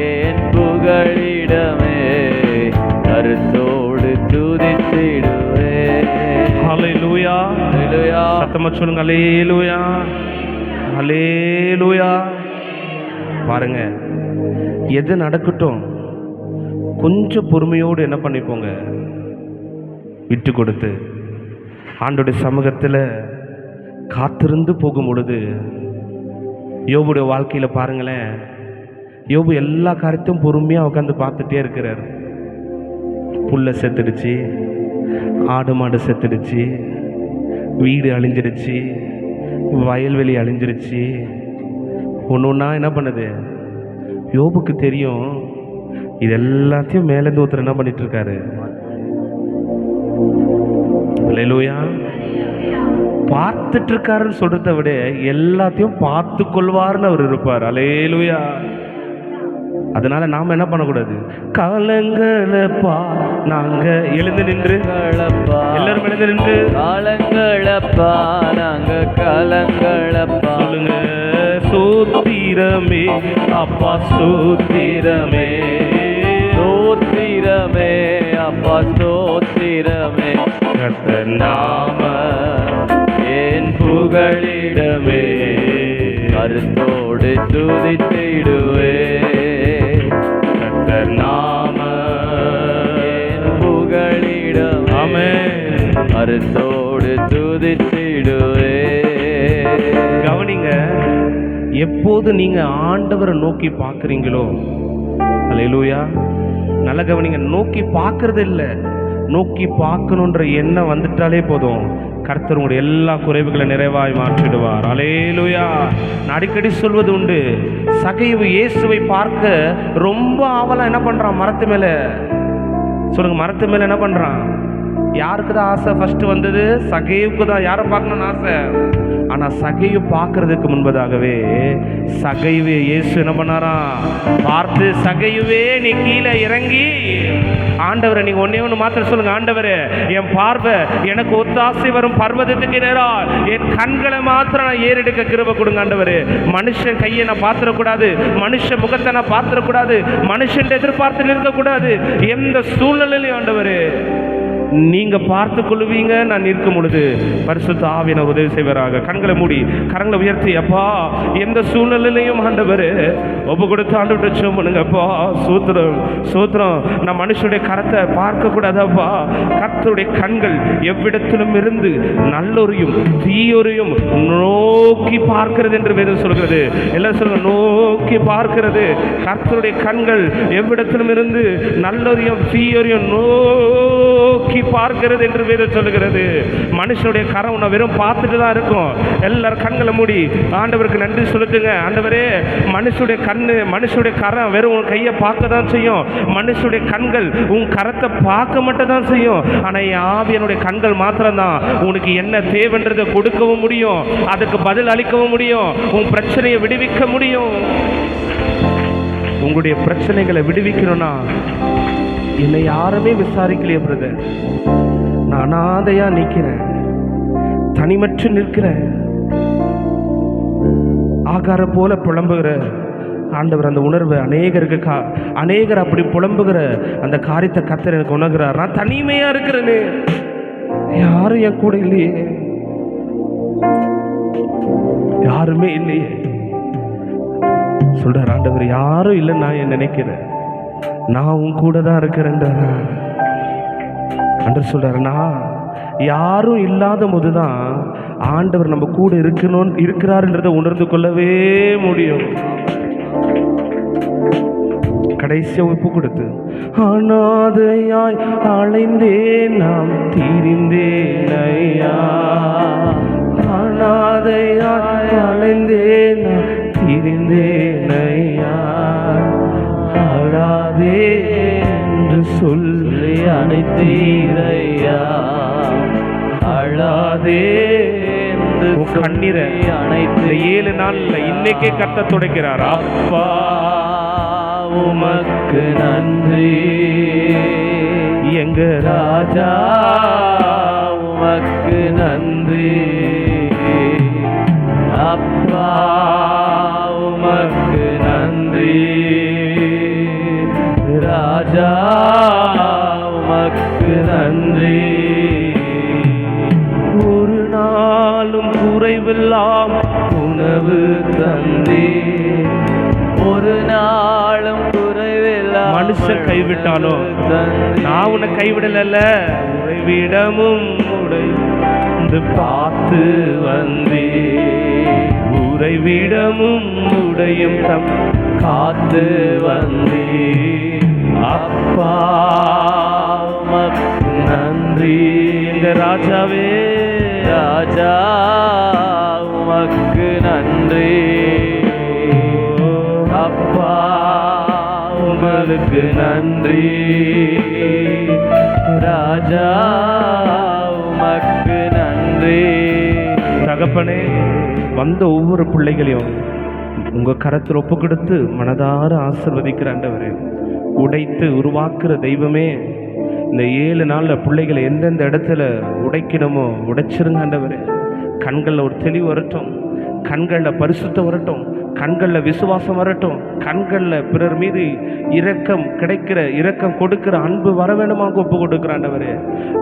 என் புகலிடமே. கருத்தோடு துதித்திடுவே. ஹல்லேலூயா. ஹல்லேலூயா. சத்தமா சொல்லுங்க. ஹல்லேலூயா ஹல்லேலூயா. பாருங்க, எது நடக்கட்டும் கொஞ்சம் பொறுமையோடு என்ன பண்ணிப்போங்க, விட்டு கொடுத்து ஆண்டோடைய சமூகத்தில் காத்திருந்து போகும் பொழுது யோபுடைய வாழ்க்கையில் பாருங்களேன். யோபு எல்லா காரியத்தையும் பொறுமையாக உட்காந்து பார்த்துட்டே இருக்கிறார். புல்லை செத்துடுச்சு, ஆடு மாடு செத்துடுச்சு, வீடு அழிஞ்சிடுச்சு, வயல்வெளி அழிஞ்சிருச்சு. ஒன்று ஒன்றா என்ன பண்ணுது? யோபுக்கு தெரியும் இது எல்லாத்தையும் மேலேருந்து ஒருத்தர் என்ன பண்ணிட்டு இருக்காரு. அல்லேலூயா. பார்த்துட்டு இருக்காருன்னு சொல்றதை விட எல்லாத்தையும் பார்த்து கொள்வார்னு அவர் இருப்பார். அல்லேலூயா. அதனால நாம என்ன பண்ணக்கூடாது? காலங்களப்பா நாங்க எழுந்து நின்று, எல்லாரும் எழுந்து நின்று காலங்களப்பா நாங்க காலங்களப்பா சொல்லுங்க. சோத்திரமே அப்பா சோத்திரமே. ஸ்தோத்திரமே அப்பா ஸ்தோத்திரமே. கர்த்தர் நாம என் புகலிடமே. கருத்தோடு துதித்திடுவே. கர்த்தர் நாம என் புகலிடமே. ஆமென். கருத்தோடு துதித்திடுவே. கவனிங்க, எப்போது நீங்க ஆண்டவரை நோக்கி பார்க்குறீங்களோ, அல்லேலூயா, நல்ல கவனிங்க, நோக்கி பார்க்கறது இல்லை, நோக்கி பார்க்கணுன்ற எண்ணம் வந்துட்டாலே போதும், கர்த்தர் உங்களுடைய எல்லா குறைவுகளை நிறைவாய் மாற்றிடுவார். அல்லேலூயா. நான் அடிக்கடி சொல்வது உண்டு, சகைவு இயேசுவை பார்க்க ரொம்ப ஆவலா என்ன பண்றான்? மரத்து மேல. சொல்லுங்க, மரத்து மேல என்ன பண்றான்? யாருக்கு தான் ஆசை ஃபர்ஸ்ட் வந்தது? சகைவுக்கு தான். யாரை பார்க்கணும்னு ஆசை. ஆனா சகைவு பார்க்கறதுக்கு முன்பதாகவே சகைவு இயேசு என்ன பண்ணாராம்? பார்த்து, சகையுவே நீ கீழே இறங்கி, ஆண்டவரை நீங்க ஒன்னே ஒன்று மாத்திரம் சொல்லுங்க, ஆண்டவரே என் பார்வை எனக்கு ஒத்தாசை வரும் பர்வதத்துக்கு நேரா என் கண்களை மாத்திரம் நான் ஏறெடுக்க கிருபை கொடுங்க ஆண்டவரே. மனுஷன் கையை நான் பார்த்துடக்கூடாது, மனுஷன் முகத்தை நான் பார்த்துடக்கூடாது, மனுஷன் எதிர்பார்த்து நிற்கக்கூடாது. எந்த சூழ்நிலையிலும் ஆண்டவரே நீங்க பார்த்து கொள்வீங்க. நான் நிற்கும் பொழுது பரிசுத்த ஆவியானவர் உதவி செய்வாராக. கண்களை மூடி கரங்களை உயர்த்தி, அப்பா எந்த சூழ்நிலையிலையும் ஆண்டவரே ஒப்பு கொடுத்து ஆண்டவர்கிட்ட ஜெபம் பண்ணுங்க. அப்பா சூத்திரம் சூத்திரம், நான் மனுஷனுடைய கரத்தை பார்க்க கூடாதப்பா. கர்த்தருடைய கண்கள் எவ்விடத்திலும் இருந்து நல்லொரையும் தீயொரையும் நோக்கி பார்க்கிறது என்று வேதம் சொல்கிறது. எல்லாம் சொல்லுங்க, நோக்கி பார்க்கிறது. கர்த்தருடைய கண்கள் எவ்விடத்திலும் இருந்து நல்லொரையும் தீயொரையும் நோக்கி பார்க்கிறது என்று வேதம் சொல்லுகிறது. மனுஷனுடைய கரம் உன்னை வெறும் பார்த்துட்டு தான் இருக்கும். எல்லாரும் கண்களை மூடி ஆண்டவருக்கு நன்றி செலுத்துங்க. ஆண்டவரே, மனுஷனுடைய கண்ணு மனுஷனுடைய கரம் வெறும் உன் கையை பார்க்க தான் செய்யும். மனுஷனுடைய கண்கள் உன் கரத்தை பார்க்க மட்டும் தான் செய்யும். ஆனால் என் ஆவியனுடைய கண்கள் மாத்திரம்தான் உனக்கு என்ன தேவைன்றதை கொடுக்கவும் முடியும், அதுக்கு பதில் அளிக்கவும் முடியும், உன் பிரச்சனையை விடுவிக்க முடியும். உங்களுடைய பிரச்சனைகளை விடுவிக்கணும்னா என்னை யாருமே விசாரிக்கலையே பிரதர், நான் அனாதையா நிற்கிறேன், தனிமற்று நிற்கிறேன், ஆகார போல புலம்புகிற ஆண்டவர் அந்த உணர்வை அநேகர் அப்படி புலம்புகிற அந்த காரியத்தை கர்த்தர் எனக்கு உணர்கிறார். நான் தனிமையா இருக்கிறேனே, யாரும் என் கூட இல்லையே, யாருமே இல்லையே சொல்றார் ஆண்டவர். யாரும் இல்லைன்னு நான் நினைக்கிறேன், நான் உன் கூட தான் இருக்கிறேன்றார் ஆண்டவர். சொல்றாரு, நான் யாரும் இல்லாத போதுதான் ஆண்டவர் நம்ம கூட இருக்கிறாருன்றதை உணர்ந்து கொள்ளவே முடியும். கடைசியா ஒப்பு கொடுத்து, அனாதையாய் அலைந்தேன் நாம் தீர்ந்தேன் ஐயா, அனாதையாய் அலைந்தேன் நாம் தீர்ந்தேன் ஐயா, அழாதே என்று சொல்லி அனைத்தீரையா, அழாதே என்று கண்ணீரை அனைத்து 7 நாள்ல இன்னைக்கே கர்த்தர் துடைக்கிறார். அப்பா உமக்கு நன்றி, எங்க ராஜா உமக்கு நன்றி, அப்பா உமக்கு நன்றி, ராஜா உமக்கு நன்றி. ஒரு நாளும் குறைவில்லாம் உணவு தந்தே, ஒரு நாளும் குறைவில்லாம். மனுஷன் கைவிட்டாலும் நான் உன்னை கைவிடல, உறைவிடமும் உடைந்து பார்த்து வந்தே, உறைவிடமும் உடையும் தம் காத்து வந்தே, அப்பா உமக்கு நன்றி. எங்க ராஜாவே, ராஜா உமக்கு நன்றி, அப்பா உங்களுக்கு நன்றி, ராஜா உமக்கு நன்றி. தகப்பனே, வந்த ஒவ்வொரு பிள்ளைகளையும் உங்க கரத்தில் ஒப்பு கொடுத்து மனதார ஆசீர்வதிக்கிற ஆண்டவரே, உடைத்து உருவாக்குற தெய்வமே, இந்த 7 நாளில் பிள்ளைகளை எந்தெந்த இடத்துல உடைக்கணுமோ உடைச்சிருங்க ஆண்டவரே. கண்களில் ஒரு தெளிவு வரட்டும், கண்களில் பரிசுத்தம் வரட்டும், கண்களில் விசுவாசம் வரட்டும், கண்களில் பிறர் மீது இரக்கம் கொடுக்கிற அன்பு வர வேணுமாக ஒப்பு கொடுக்குற ஆண்டவரே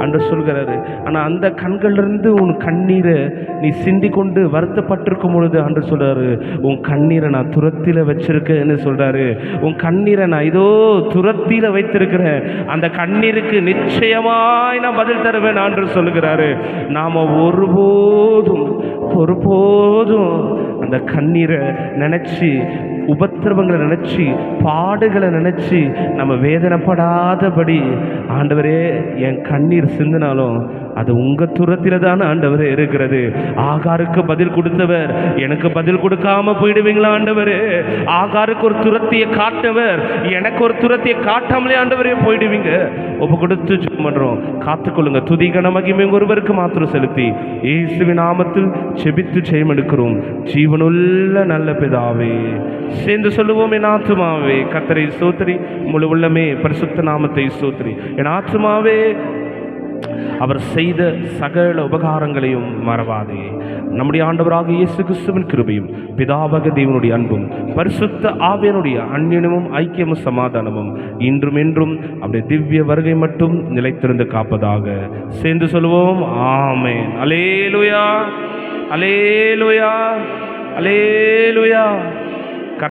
அன்று சொல்கிறாரு. ஆனால் அந்த கண்களிலிருந்து உன் கண்ணீரை நீ சிந்தி கொண்டு வருத்தப்பட்டிருக்கும் பொழுது அன்று சொல்கிறாரு, உன் கண்ணீரை நான் துரத்தியில் வச்சிருக்கேன்னு சொல்கிறாரு. உன் கண்ணீரை நான் இதோ துரத்தியில் வைத்திருக்கிறேன், அந்த கண்ணீருக்கு நிச்சயமாய் நான் பதில் தருவேன் அன்று சொல்லுகிறாரு. நாம் ஒருபோதும் அந்த கண்ணீரை நினச்சி, உபத்திரவங்களை நினச்சி, பாடுகளை நினச்சி நம்ம வேதனைப்படாதபடி, ஆண்டவரே என் கண்ணீர் சிந்தினாலும் அது உங்கள் துரத்தில் தானே ஆண்டவரே இருக்கிறது. ஆகாருக்கு பதில் கொடுத்தவர் எனக்கு பதில் கொடுக்காம போயிடுவீங்களா ஆண்டவரே? ஆகாருக்கு ஒரு துரத்தியை காட்டவர் எனக்கு ஒரு துரத்தியை காட்டாமலே ஆண்டவரே போயிடுவீங்க. ஒப்பு கொடுத்து ஜெபம் பண்றோம். காத்துக்கொள்ளுங்க. துதி கன மகிமை ஒருவருக்கு மாத்திரம் செலுத்தி இயேசுவின் நாமத்தில் செபித்து ஜெயம் எடுக்கிறோம். ஜீவனுள்ள நல்ல பிதாவே. சேர்ந்து சொல்லுவோம், என் ஆத்துமாவே கர்த்தரை ஸ்தோத்திரி, முழு உள்ளமே பரிசுத்த நாமத்தை ஸ்தோத்திரி. என் ஆத்துமாவே அவர் செய்த சகல உபகாரங்களையும் மறவாதே. நம்முடைய ஆண்டவராக இயேசு கிறிஸ்துவின் கிருபையும் பிதாவாகிய தேவனுடைய அன்பும் பரிசுத்த ஆவியானுடைய அந்நியமும் ஐக்கியமும் சமாதானமும் இன்றும் என்றும் அவருடைய திவ்ய வருகை மட்டும் நிலைத்திருந்து காப்பதாக. சேர்ந்து சொல்லுவோம், ஆமென். அல்லேலூயா, அல்லேலூயா, அல்லேலூயா.